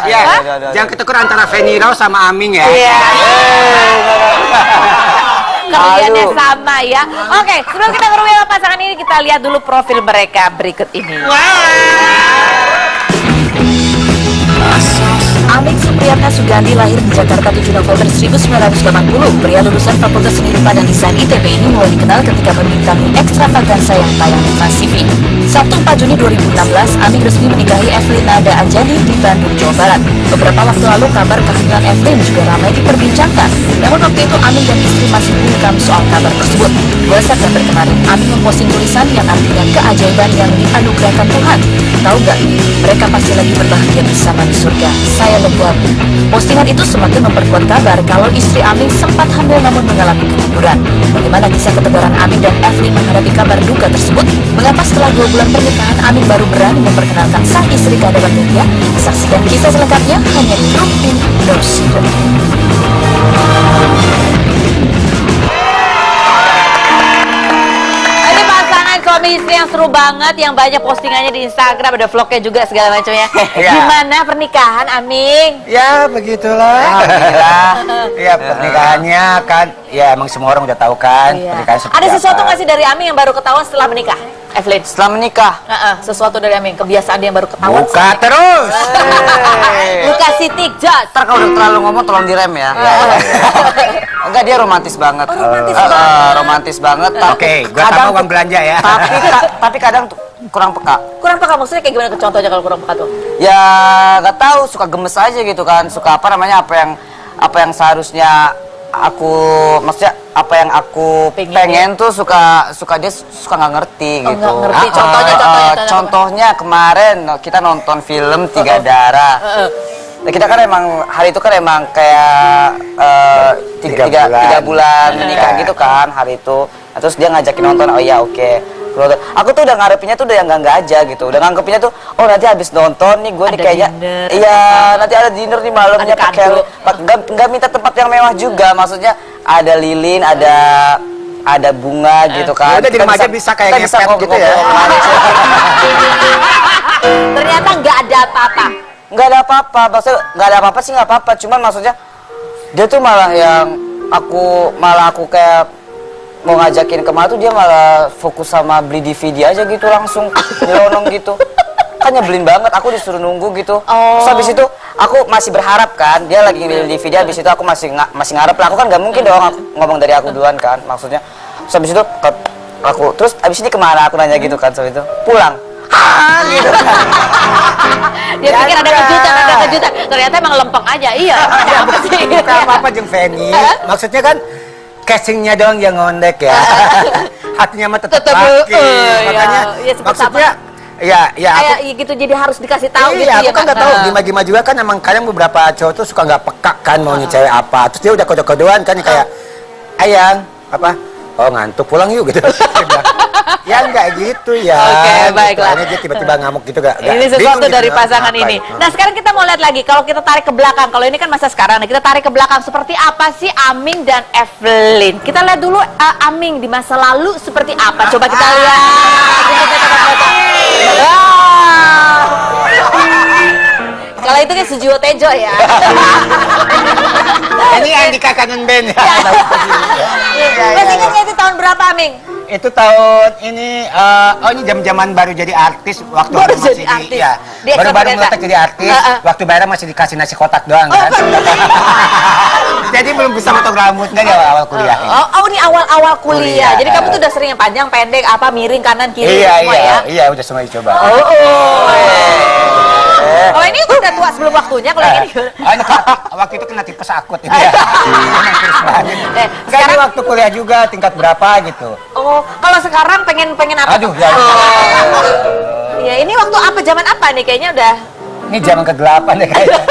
Ya, jangan ketuker antara Feni Rose sama Aming ya. Iya. Kaliannya sama ya. Oke, sebelum kita ngomongin pasangan ini, kita lihat dulu profil mereka berikut ini. Aming Supriyatna Sugandi lahir di Jakarta 7 November 1980. Pria lulusan Fakultas Seni Rupa dan Desain ITB ini mulai dikenal ketika membintangi Extravaganza yang tayang di Trans TV. Sabtu 4 Juni 2016, Aming resmi menikahi Evelyn Nada Anjani di Bandung, Jawa Barat. Beberapa waktu lalu, kabar kehamilan Evelyn juga ramai diperbincangkan. Namun waktu itu Aming dan istri masih bungkam soal kabar tersebut. 2 September kemarin, Aming memposting tulisan yang artinya keajaiban yang dianugerahkan Tuhan. Tahu gak, mereka pasti lagi berbahagia bersama di surga. Saya lega. Postingan itu semakin memperkuat kabar kalau istri Aming sempat hamil namun mengalami keguguran. Bagaimana kisah ketegaran Aming dan Evelyn menghadapi kabar duka tersebut? Mengapa setelah 2 bulan pernikahan Aming baru berani memperkenalkan sang istri ke hadapan media? Saksikan kisah selengkapnya hanya di Rupin Dosido. Suami istri yang seru banget, yang banyak postingannya di Instagram, ada vlognya juga segala macamnya. Gimana pernikahan, Aming? Ya begitulah. Alhamdulillah. Ya pernikahannya kan, ya emang semua orang udah tahu kan. Pernikahan ada sesuatu nggak sih dari Aming yang baru ketahuan setelah menikah? Evelyn? Setelah menikah? Sesuatu dari Aming, kebiasaan dia yang baru ketahuan. Buka terus. Buka sitik, Jos. Ntar kalau udah terlalu ngomong tolong direm ya. Enggak, dia romantis banget. Oh, romantis banget. Romantis banget. Oke, gua tambah uang belanja ya. Tapi kadang tuh kurang peka. Kurang peka maksudnya kayak gimana contohnya kalau kurang peka tuh? Ya nggak tahu, suka gemes aja gitu kan. Suka apa namanya, apa yang seharusnya aku, maksudnya apa yang aku pengen tuh suka dia suka nggak ngerti gitu. Nggak ngerti. Contohnya kemarin kita nonton film Tiga Darah. Nah, kita kan emang hari itu kan emang kayak tiga bulan menikah gitu kan hari itu. Nah, terus dia ngajakin nonton, oh iya oke. Aku tuh udah ngarepinnya tuh udah yang enggak aja gitu. Udah nganggepinnya tuh, oh nanti habis nonton nih gue nih kayaknya iya nanti ada dinner di malamnya pakai enggak minta tempat yang mewah juga. Maksudnya ada lilin, ada bunga gitu kan. Udah di rumah aja bisa kayak ngepet gitu ya. Ternyata nggak ada apa-apa. Nggak ada apa-apa, maksudnya nggak ada apa-apa sih nggak apa-apa. Cuman maksudnya dia tuh malah yang aku kayak mau ngajakin kemana tuh dia malah fokus sama beli DVD aja gitu langsung nyelonong gitu. Kan nyebelin banget, aku disuruh nunggu gitu. Terus habis itu aku masih berharap kan, dia lagi beli DVD, habis itu aku masih ngarep lah. Aku kan nggak mungkin dong ngomong dari aku duluan kan, maksudnya. Terus habis itu terus habis ini kemana aku nanya gitu kan, habis itu pulang. Gitu. Dia pikir ada kejutan. Ternyata emang lempeng aja. Iya. Bukan apa-apa jeung Feni. Maksudnya kan casingnya doang yang ngondek ya. Hatinya mah tetap laki. Makanya maksudnya ya aku gitu, jadi harus dikasih tahu gitu ya. Aku ya. kan nggak tahu Gima juga kan emang kadang beberapa cowok tuh suka nggak peka kan maunya cewek apa. Terus dia udah kode-kodean kan kayak ayang apa? Oh ngantuk pulang yuk gitu. Ya enggak gitu ya. Oke, baiklah. Dia tiba-tiba ngamuk gitu gak. Ini sesuatu dari gitu, pasangan ini. Nah sekarang kita mau lihat lagi. Kalau kita tarik ke belakang, kalau ini kan masa sekarang, kita tarik ke belakang seperti apa sih Aming dan Evelyn? Kita lihat dulu Aming di masa lalu seperti apa. Coba kita lihat. Kalau itu kan Sujiwo Tejo ya. Ini Andika Kangen Band ya. Masih ingat itu tahun berapa Aming? Itu tahun ini, ini jam-jaman baru jadi artis waktu baru masih jadi artis. baru meletak jadi artis. Waktu bayar masih dikasih nasi kotak doang kan. Jadi belum bisa potong rambutnya di awal kuliah. Ini awal kuliah. Jadi kamu tuh udah sering yang panjang, pendek, apa miring kanan kiri semua ya? Iya, udah semua dicoba. Oh ini udah tua sebelum waktunya kalau ini. Waktu itu kena tipes akut itu ya. Sekarang waktu kuliah juga tingkat berapa gitu. Oh, kalau sekarang pengen apa? Aduh, ya. Ya ini waktu apa, zaman apa nih kayaknya udah. Ini zaman ke-8 ya kayaknya.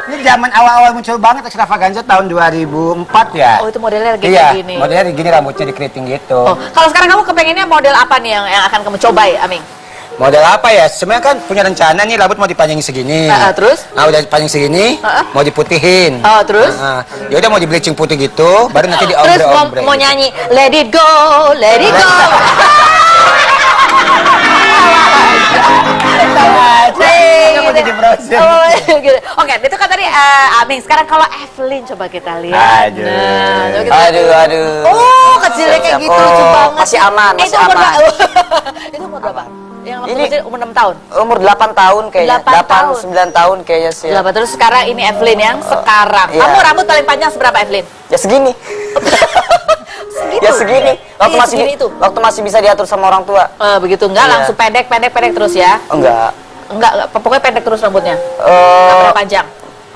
Ini zaman awal-awal muncul banget Extravaganza tahun 2004 ya. Oh, itu modelnya lagi kayak gini. Modelnya gini, rambutnya dikeriting gitu. Oh, kalau sekarang kamu kepengennya model apa nih yang akan kamu coba ya, Aming? Model apa ya? Sebenarnya kan punya rencana nih rambut mau dipanjangin segini. Terus? Nah, udah panjang segini, mau diputihin. Terus? Ya udah mau di bleaching putih gitu, baru nanti di ombre. Terus mau nyanyi Let It Go, Let It Go. Nggak mau jadi Frozen. Oh, gitu. Oke, itu kan tadi Aming. Sekarang kalau Evelyn coba kita lihat. Aduh. Nah, coba kita lihat. Aduh. Oh, kecilnya kayak gitu, lucu banget. Masih aman, Itu masih umur aman. Itu umur berapa? Yang waktu Ini- kecil umur 6 tahun. Umur 8 tahun kayaknya. 8 tahun. 9 tahun kayaknya sih. Ya. Terus sekarang ini Evelyn yang sekarang. Iya. Kamu rambut paling panjang seberapa, Evelyn? Ya segini. Segitu. Ya segini. Waktu Iya, masih segini itu. waktu masih bisa diatur sama orang tua. Begitu enggak Iya. langsung pendek terus ya? Enggak. Enggak, pokoknya pendek terus rambutnya. Eh, Nggak pernah panjang.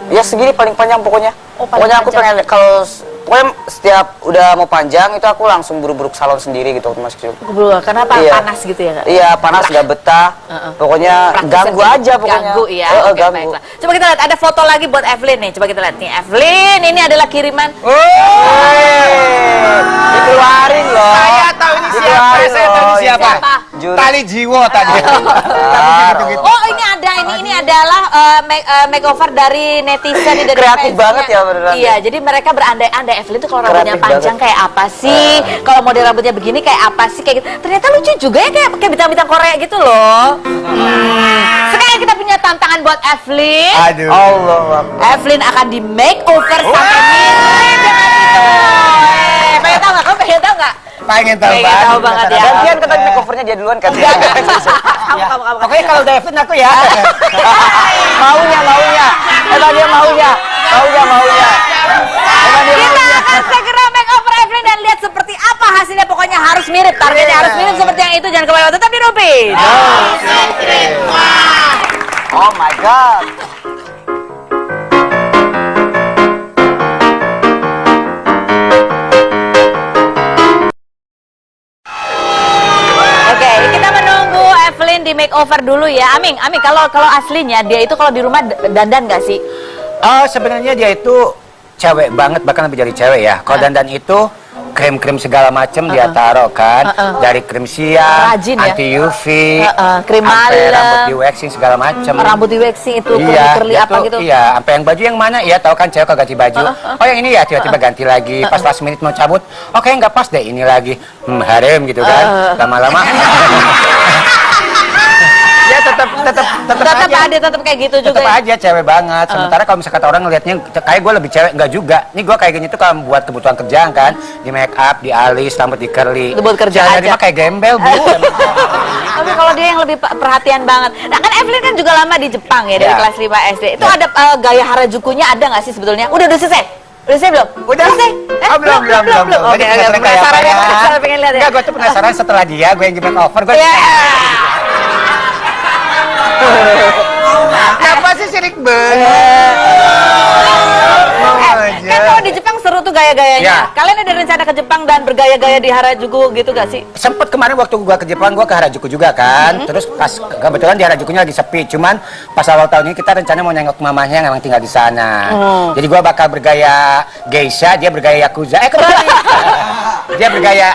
ya segini paling panjang pokoknya. Oh, paling Pokoknya aku panjang. pengen kalau pokoknya setiap udah mau panjang itu aku langsung buru-buru ke salon sendiri gitu waktu masih kecil. Kenapa Iya. panas gitu ya, Kak? Iya, panas gak betah. Pokoknya Praktis ganggu ya, aja pokoknya. Ganggu ya. Oke, Ganggu. baiklah. Coba kita lihat ada foto lagi buat Evelyn nih. Coba kita lihat nih. Evelyn, ini adalah kiriman. Dikeluarin loh. Saya tahu ini siapa. Dikeluarin Saya tahu ini loh. siapa. Siapa? Juri. Tali Jiwo tadi. Gitu-gitu. Oh, ini ada. Ini adalah makeover dari netizen nih, dari Kreatif fansnya. banget ya beneran. Iya, jadi mereka berandai-andai Evelyn tuh kalau rambutnya Kreatif panjang banget. kayak apa sih? Kalau model rambutnya begini kayak apa sih? Kayak gitu. Ternyata lucu juga ya, kayak bintang-bintang Korea gitu loh. Sekarang kita punya tantangan buat Evelyn. Aduh. Allah. Evelyn akan di makeover sampai mirip dengan itu. Pengen tahu nggak? Kamu pengen tahu nggak? Pengen tahu Pengen tahu banget ya. Gantian katanya makeovernya dia duluan kan. Kamu. Pokoknya kalau udah Evelyn aku ya. Maunya. Emang dia maunya. Emang dia Kita akan segera makeover Evelyn dan lihat seperti apa hasilnya. Pokoknya harus mirip. Targetnya harus mirip seperti yang itu. Jangan kelewat. Tetap di Rupin. Oh my god. Oke, kita menunggu Evelyn di makeover dulu ya. Aming, kalau aslinya dia itu kalau di rumah dandan nggak sih? Oh, sebenarnya dia itu cewek banget, bahkan lebih dari cewek ya. Kalau dandan itu krim-krim segala macem dia taruh kan, dari krim siang, Rajin ya. anti UV, Krim sampai malam. rambut di waxing segala macem. Rambut di waxing itu Iya, curly dia apa tuh- gitu? Iya, sampai yang baju yang mana ya, tahu kan cewek kalau ganti baju. Oh yang ini ya, tiba-tiba ganti lagi. Pas last minute mau cabut, oke nggak pas deh ini lagi. Harem gitu kan, lama-lama. Ya tetap Tetap aja. ada, tetap kayak gitu juga. Tetap ya? aja cewek banget. Sementara kalau misalkan kata orang ngelihatnya kayak gue lebih cewek, enggak juga. Ini gue kayak gini tuh kalau buat kebutuhan kerjaan kan, di make up, di alis, rambut di curly. Itu buat kerja Jangan aja. mah kayak gembel bu. Tapi kalau dia yang lebih perhatian banget. Nah kan Evelyn kan juga lama di Jepang ya, dari Ya. kelas 5 SD. Itu ada gaya Harajukunya ada nggak sih sebetulnya? Udah selesai? Udah selesai belum? Udah selesai? Oh, belum. Oke, Jadi penasaran kayak penasaran apa ya, ya? penasaran pengen lihat ya. Enggak, gue tuh penasaran setelah dia, gue yang di make over, gue. Iya. Kenapa sih sirik banget? Kan kalau di Jepang seru tuh gaya-gayanya. Ya. Kalian ada rencana ke Jepang dan bergaya-gaya di Harajuku gitu gak sih? Sempet kemarin waktu gua ke Jepang, gua ke Harajuku juga kan. Terus pas kebetulan di Harajukunya lagi sepi. Cuman pas awal tahun ini kita rencana mau nengok mamahnya yang memang tinggal di sana. Jadi gua bakal bergaya geisha, dia bergaya yakuza. Kembali. Dia bergaya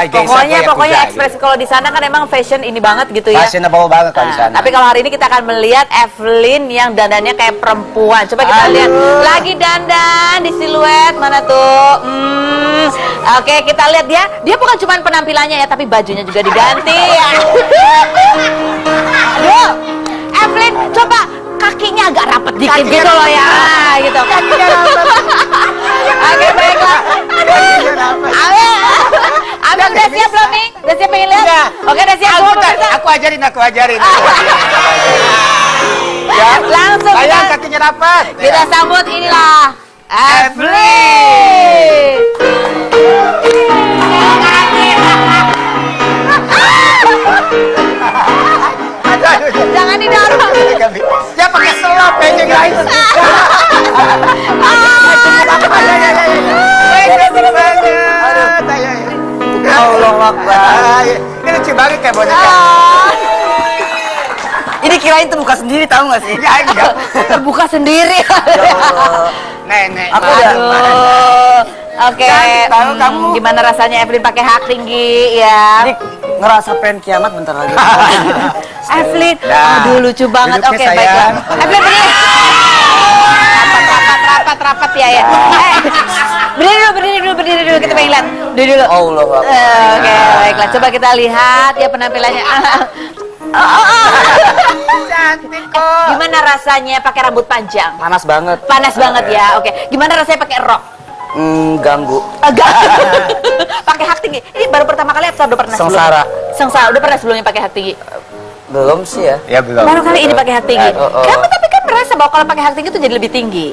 geisha. Pokoknya gua yakuza, ekspresi kalau di sana kan emang fashion ini banget gitu gitu. ya. Fashionable banget kalau di sana. Tapi kalau hari ini kita akan melihat Evelyn yang dandannya kayak perempuan. Coba kita lihat lagi dandan di siluet mana tuh? Oke, kita lihat dia. Dia bukan cuma penampilannya ya, tapi bajunya juga diganti. Aduh, Evelyn, coba kakinya agak rapet dikit gitu loh ya, gitu. Oke, baiklah. Abang udah siap belum nih? Udah siap pengen lihat? Udah. Oke, udah siap semua pemirsa? Aku ajarin. Ya, langsung Sayang kita, kakinya rapat. kita sambut inilah Evelyn. Jangan didorong. Ya pakai selop aja guys. Allah Akbar. Ini lucu banget kayak boneka. Ini kirain terbuka sendiri tahu nggak sih? Ya enggak. Terbuka sendiri. Nenek. Aku udah- Aduh. Oke. Tahu kamu. Gimana rasanya Evelyn pakai hak tinggi ya? Jadi ngerasa pengen kiamat bentar lagi. Evelyn, Nah, aduh lucu banget. duduk Oke, ya, baiklah. sayang. Evelyn berdiri. Rapat ya ya. Berdiri dulu. Kita pengen lihat. Berdiri dulu. Allah Akbar. Oke, baiklah. Coba kita lihat ya penampilannya. Cantik kok. Gimana rasanya pakai rambut panjang? Panas banget. Panas banget ya. Oke. Gimana rasanya pakai rok? Ganggu. Agak. Pakai hak tinggi. Ini baru pertama kali atau udah pernah Sengsara. sebelumnya? Sengsara. Udah pernah sebelumnya pakai hak tinggi? Belum sih ya. Ya belum. Baru kali ini pakai hak tinggi. Oh. Kamu tapi kan merasa bahwa kalau pakai hak tinggi itu jadi lebih tinggi.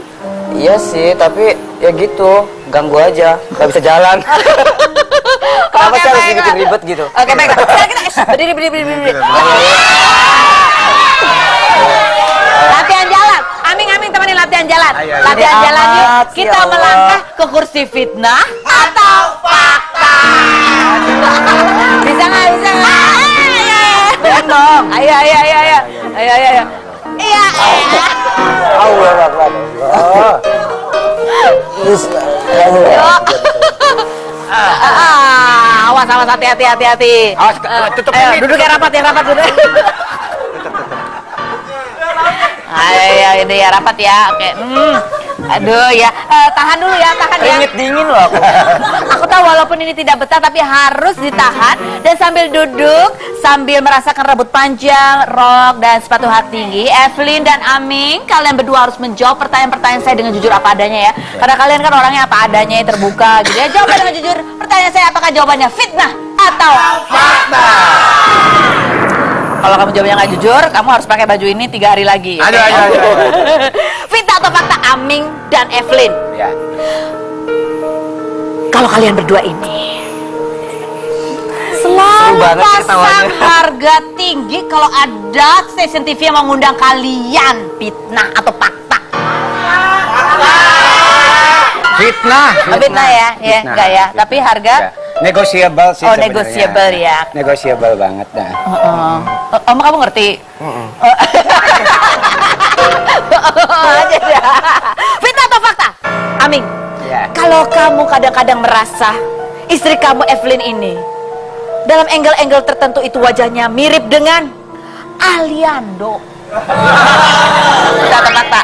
Iya sih, tapi ya gitu, ganggu aja, nggak bisa jalan. Kenapa Oke, sih harus baiklah. bikin ribet gitu? Oke, baik. Sekarang kita berdiri. Latihan jalan. Aming temenin latihan jalan. Ayo. Latihan Ini jalan yuk. amat sih, Kita Allah. melangkah ke kursi fitnah atau fakta. Bisa nggak? Tenang. Ayo. Iya. Allah Akbar. Oh. Yuk. Awas, hati-hati. Awas, tutup Ayo, ini. duduk ya rapat duduk. Ayo, ini ya rapat ya. Oke. Aduh ya, tahan dulu ya, tahan ya. Keringet dingin loh aku. Aku tahu walaupun ini tidak betah tapi harus ditahan dan sambil duduk, sambil merasakan rambut panjang, rok dan sepatu hak tinggi. Evelyn dan Aming, kalian berdua harus menjawab pertanyaan-pertanyaan saya dengan jujur apa adanya ya. Karena kalian kan orangnya apa adanya, terbuka gitu ya. Jawab dengan jujur. Pertanyaan saya apakah jawabannya fitnah atau fakta? Kalau kamu jawabnya nggak jujur, kamu harus pakai baju ini 3 hari lagi. Aduh. Fitnah atau fakta, Aming dan Evelyn? Ya. Kalau kalian berdua ini selalu banget sih pasang ketawanya. harga tinggi kalau ada stasiun TV yang mengundang kalian, fitnah atau fakta? Fitnah. Oh, fitnah ya, ya, enggak ya. Tapi harga Negosiable sih Oh, sebenarnya. negotiable ya. Negosiable banget dah. Om, kamu ngerti? Aja dah. Fitnah atau fakta? Aming, Ya. kalau kamu kadang-kadang merasa istri kamu Evelyn ini dalam angle-angle tertentu itu wajahnya mirip dengan Aliando. Fitnah atau fakta?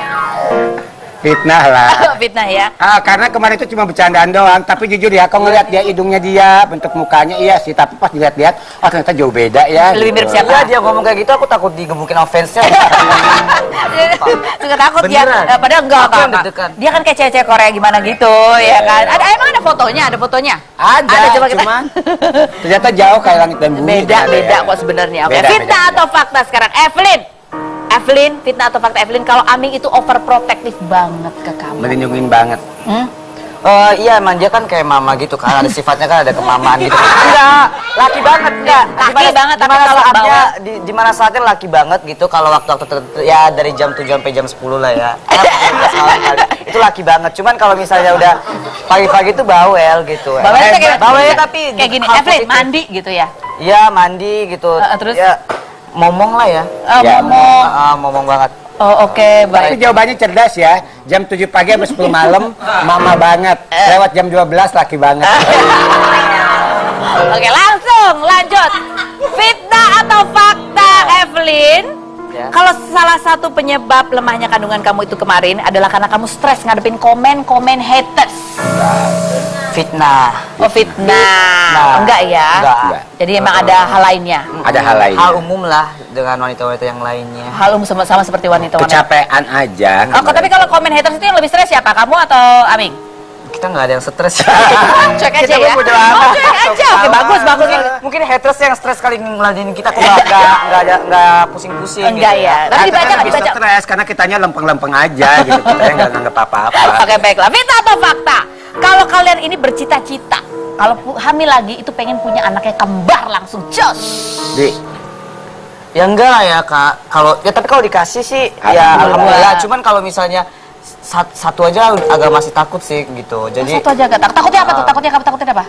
Fitnah lah. Fitnah ya. Karena kemarin itu cuma bercandaan doang, tapi jujur ya, kalau ngeliat dia hidungnya dia, bentuk mukanya iya sih, tapi pas dilihat-lihat, ternyata jauh beda ya. Lebih mirip siapa? Iya, dia ngomong kayak gitu, aku takut digebukin offense-nya. Suka takut dia. Beneran? Padahal enggak, Aku yang Kak. deg-degan. Dia kan kayak cewek Korea gimana gitu, ya kan? Emang ada fotonya? Ada fotonya? Ada, coba kita. cuman ternyata jauh kayak langit dan bumi. Beda kok sebenarnya. Oke, Beda, fitnah beda. atau fakta sekarang? Evelyn, fitnah atau fakta Evelyn? Kalau Aming itu overprotective banget ke kamu. Melindungin banget. Iya, emang dia kan kayak mama gitu kan, ada sifatnya kan ada kemamaan gitu. Enggak, laki banget enggak. Laki banget, tapi Dimana kalau saatnya, bawa- di mana saatnya laki banget gitu, kalau waktu-waktu tertentu, ya dari jam 7 sampai jam 10 lah ya. Itu laki banget. Cuman kalau misalnya udah pagi-pagi itu bawel gitu. Bawel itu kayak bawel tapi kayak gini, hal Evelyn positif. mandi gitu ya. Iya, mandi gitu. Terus? Ya, momong lah ya. Ya, Momong banget. Oh, oke, Tapi baik. jawabannya cerdas ya. Jam 7 pagi sampai 10 malam, mama banget. Lewat jam 12, laki banget. Oke, langsung lanjut. Fitnah atau fakta, Evelyn? Ya. Kalau salah satu penyebab lemahnya kandungan kamu itu kemarin adalah karena kamu stres ngadepin komen haters. Fitnah. Oh, fitnah. Enggak ya? Enggak. Jadi emang ada hal lainnya. Ada hal lain. Hal umum lah dengan wanita-wanita yang lainnya. Hal umum sama seperti wanita. Kecapean aja. Oh, tapi kalau komen haters itu yang lebih stres siapa? Kamu atau Aming? Kita nggak ada yang stres. Cuek aja Kita ya. bodo Oh, amat. cuek aja. Oke, bagus. Mungkin haters yang stres kali ngeladenin kita, kok nggak pusing-pusing. Enggak gitu ya. Tapi dibaca nggak bisa dibaca? stres karena kitanya lempeng-lempeng aja gitu. Kita nggak nganggap apa-apa. Oke, baiklah. Fitnah atau fakta? Kalau kalian ini bercita-cita, kalau hamil lagi itu pengen punya anaknya kembar langsung jos. Di, Ya enggak lah ya kak. Tapi kalau dikasih sih ya alhamdulillah. Cuman kalau misalnya satu aja agak masih takut sih gitu. Jadi Satu aja gak takut. Takutnya apa tuh? Takutnya apa?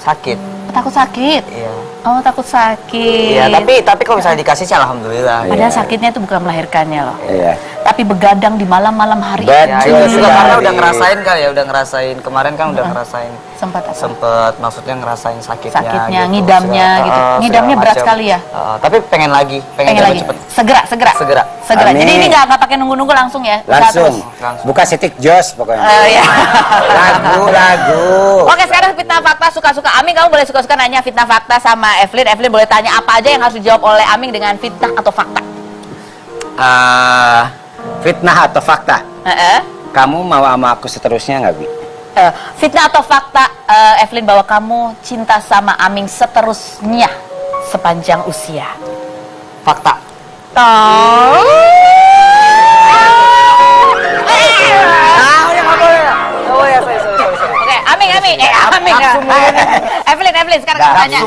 sakit. Takut sakit. Iya. Oh, takut sakit. Iya. Tapi kalau misalnya dikasih sih alhamdulillah. Padahal sakitnya itu bukan melahirkannya loh. iya. Tapi begadang di malam-malam hari. Betul. Ya itu juga karena sekali. udah ngerasain kali ya, udah ngerasain kemarin kan udah ngerasain Sempat apa? Sempet maksudnya ngerasain sakitnya Sakitnya, gitu. ngidamnya gitu. Ngidamnya berat macam. sekali ya? Tapi pengen lagi, Pengen lagi? cepet. Segera. Amin. Jadi ini nggak pakai nunggu-nunggu langsung ya? Usaha Langsung. terus. Buka sitik jos pokoknya. Ya. Lagu. Oke, sekarang fitnah fakta suka-suka Aming. Kamu boleh suka-suka nanya fitnah fakta sama Evelyn. Evelyn boleh tanya apa aja yang harus dijawab oleh Aming dengan fitnah atau fakta. Fitnah atau fakta? Kamu mau sama aku seterusnya nggak, Bi? Fitnah atau fakta, Evelyn, bahwa kamu cinta sama Aming seterusnya sepanjang usia? Fakta. Oh. Oke, Aming. Aming. Evelyn, sekarang kamu tanya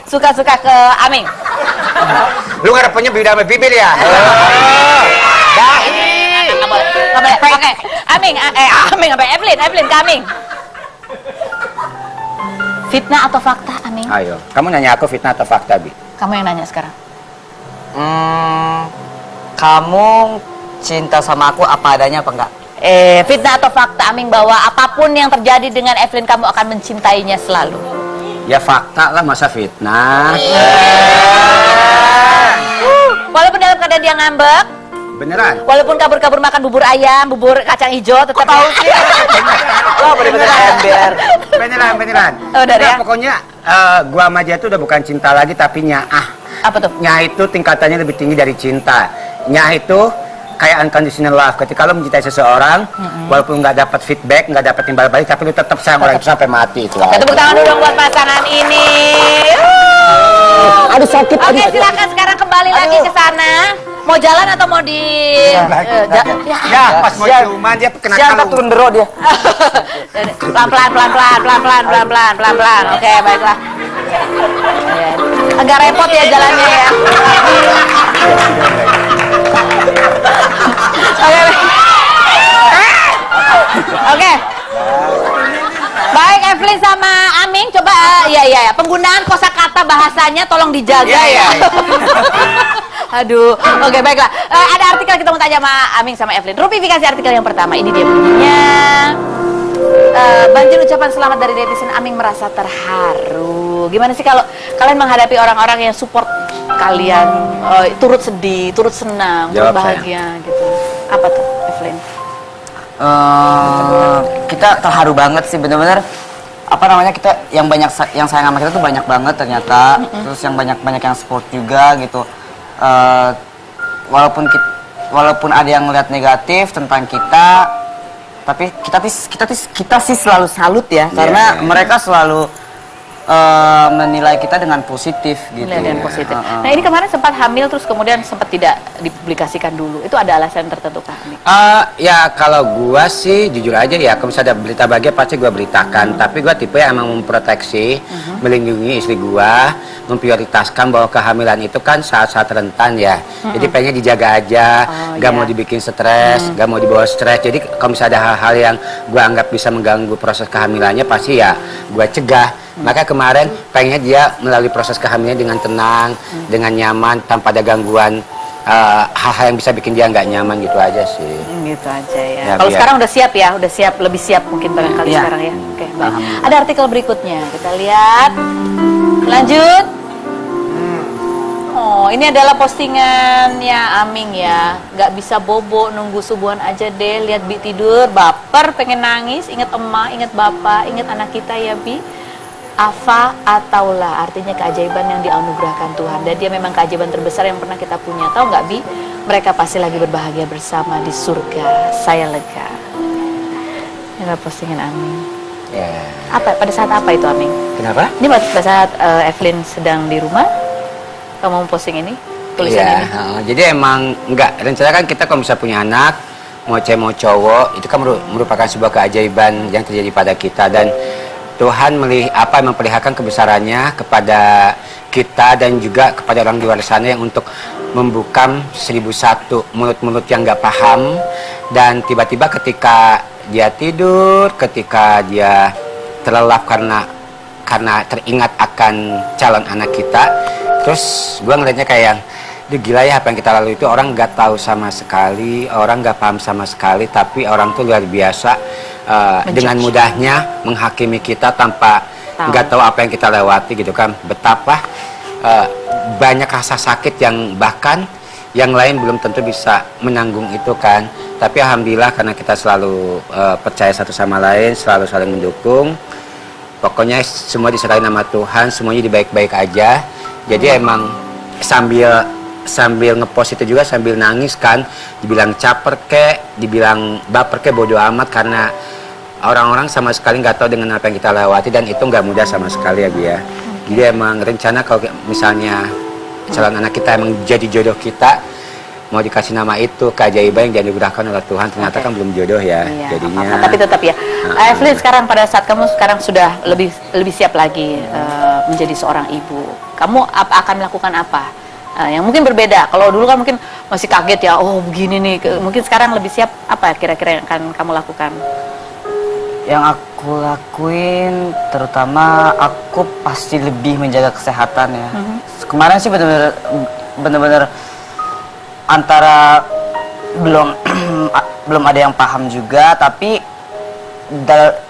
suka-suka ke Aming. Lu ngarepnya beda sama bibir ya? Nggak boleh. Oke, Aming apa Evelyn ke Aming. Fitnah atau fakta, Aming? Ayo, kamu nanya aku fitnah atau fakta, Bi? Kamu yang nanya sekarang. Kamu cinta sama aku apa adanya apa enggak? Fitnah atau fakta, Aming, bahwa apapun yang terjadi dengan Evelyn, kamu akan mencintainya selalu? Ya fakta lah, masa fitnah. Walaupun dalam keadaan dia ngambek, Beneran? walaupun kabur-kabur makan bubur ayam, bubur kacang hijau, tetap tahu sih. Beneran. Oh, udah ya? Pokoknya gua sama dia tuh udah bukan cinta lagi, tapi nyaah. Apa tuh? Nyaah itu tingkatannya lebih tinggi dari cinta. Nyaah itu kayak unconditional love. Ketika lo mencintai seseorang, walaupun nggak dapat feedback, nggak dapat timbal balik, tapi lo tetap sayang orang itu sampai mati. Itu. Oke, tepuk tangan dulu dong buat pasangan ini. Aduh sakit. Oke, silakan sekarang kembali lagi ke sana. Mau jalan atau mau di... Ya, pas mau ciuman dia kena Siapa kalung. turun dero dia? Pelan-pelan. Oke, baiklah. Agak repot ya jalannya ya. Oke. Baik, Evelyn sama Aming, coba ya. Penggunaan kosakata bahasanya tolong dijaga ya. Aduh, oke baiklah. Ada artikel kita mau tanya sama Aming sama Evelyn. Rupifikasi artikel yang pertama. Ini dia bunyinya. Banjir ucapan selamat dari netizen, Aming merasa terharu. Gimana sih kalau kalian menghadapi orang-orang yang support kalian, turut sedih, turut senang, turut Jawab bahagia gitu? Apa tuh, Evelyn? Kita terharu banget sih, bener-bener apa namanya, kita yang sayang sama kita tuh banyak banget ternyata. Terus yang banyak yang support juga gitu. Walaupun ada yang ngeliat negatif tentang kita, tapi kita sih selalu salut ya, karena mereka selalu menilai kita dengan positif gitu. Nilai dan positif. Nah, ini kemarin sempat hamil terus kemudian sempat tidak dipublikasikan dulu. Itu ada alasan tertentu kah? Ya kalau gua sih jujur aja ya, kalau misalnya ada berita bahagia pasti gua beritakan. Tapi gua tipe yang emang memproteksi, melindungi istri gua, memprioritaskan bahwa kehamilan itu kan saat-saat rentan ya. Jadi pengen dijaga aja, gak mau dibikin stres, gak mau dibawa stres. Jadi kalau misalnya ada hal-hal yang gua anggap bisa mengganggu proses kehamilannya, pasti ya gua cegah. Maka kemarin pengennya dia melalui proses kehamilannya dengan tenang, dengan nyaman, tanpa ada gangguan hal-hal yang bisa bikin dia nggak nyaman gitu aja sih. Gitu aja ya. Ya, Kalau biar- sekarang udah siap ya, lebih siap mungkin barangkali sekarang ya. Oke, baik. Ada artikel berikutnya, kita lihat. Lanjut. Oh, ini adalah postingannya Aming ya. Nggak bisa bobo, nunggu subuhan aja deh. Lihat Bi tidur, baper, pengen nangis. Ingat emak, ingat bapak, ingat anak kita ya Bi. Afa ataulah, artinya keajaiban yang dianugerahkan Tuhan. Dan dia memang keajaiban terbesar yang pernah kita punya. Tahu nggak Bi? Mereka pasti lagi berbahagia bersama di surga. Saya lega. Ini adalah postingan Aming. Ya. Apa? Pada saat apa itu Aming? Kenapa? Ini pada saat Evelyn sedang di rumah, kamu posting ini, tulisan ini. Jadi emang enggak, rencana kan kita kalau bisa punya anak, mau cewek mau cowok, itu kan merupakan sebuah keajaiban yang terjadi pada kita. Dan Tuhan memperlihatkan kebesarannya kepada kita dan juga kepada orang di luar sana yang untuk membungkam 1001 mulut-mulut yang nggak paham. Dan tiba-tiba ketika dia tidur, ketika dia terlelap karena teringat akan calon anak kita, terus gue ngeliatnya kayak, duh gila ya apa yang kita lalui itu, orang nggak tahu sama sekali, orang nggak paham sama sekali, tapi orang tuh luar biasa dengan mudahnya menghakimi kita tanpa nggak tahu apa yang kita lewati gitu kan. Betapa banyak rasa sakit yang bahkan yang lain belum tentu bisa menanggung itu kan. Tapi alhamdulillah karena kita selalu percaya satu sama lain, selalu saling mendukung. Pokoknya semua diserahin sama Tuhan, semuanya baik-baik aja. Jadi emang sambil ngepost itu juga sambil nangis kan, dibilang caper kek, dibilang baper kek, bodo amat karena orang-orang sama sekali nggak tahu dengan apa yang kita lewati dan itu nggak mudah sama sekali ya Bu ya. Jadi emang rencana kalau misalnya calon anak kita emang jadi jodoh kita, mau dikasih nama itu keajaiban yang dianugerahkan oleh Tuhan, ternyata kan belum jodoh ya. Iya, jadinya. tapi tetap ya, Evelyn sekarang pada saat kamu sekarang sudah lebih siap lagi menjadi seorang ibu. Kamu akan melakukan apa? Yang mungkin berbeda. Kalau dulu kan mungkin masih kaget ya, oh begini nih. Mungkin sekarang lebih siap apa kira-kira yang akan kamu lakukan? Yang aku lakuin, terutama aku pasti lebih menjaga kesehatan ya. Kemarin sih bener-bener antara belum ada yang paham juga, tapi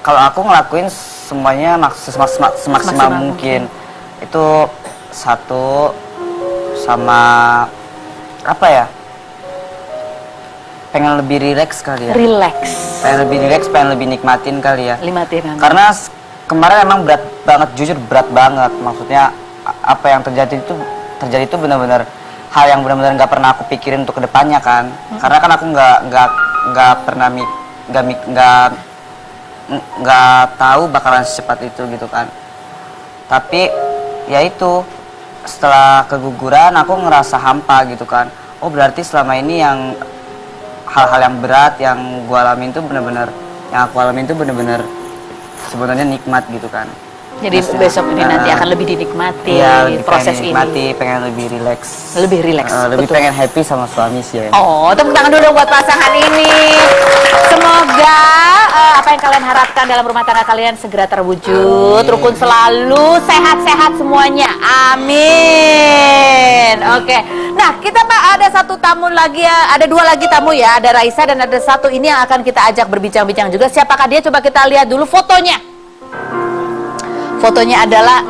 kalau aku ngelakuin semuanya semaksimal mungkin. Itu satu, sama apa ya, pengen lebih rileks kali ya. Pengen lebih rileks, pengen lebih nikmatin kali ya. Karena kemarin emang berat banget, jujur berat banget. Maksudnya apa yang terjadi itu benar-benar hal yang benar-benar nggak pernah aku pikirin untuk kedepannya kan. Karena kan aku nggak pernah nggak tahu bakalan secepat itu gitu kan. Tapi ya itu, setelah keguguran aku ngerasa hampa gitu kan. Oh berarti selama ini yang hal-hal yang berat yang aku alamin itu benar-benar sebenarnya nikmat gitu kan. Jadi besok ini nanti akan lebih dinikmati ya, proses ini. Pengen lebih rileks. Lebih Pengen happy sama suami sih ya. Oh, tepuk tangan dulu buat pasangan ini. Semoga apa yang kalian harapkan dalam rumah tangga kalian segera terwujud. Rukun selalu, sehat-sehat semuanya. Amin. Oke. Nah, kita ada satu tamu lagi ya. Ada dua lagi tamu ya. Ada Raisa dan ada satu ini yang akan kita ajak berbincang-bincang juga. Siapakah dia? Coba kita lihat dulu fotonya. Fotonya adalah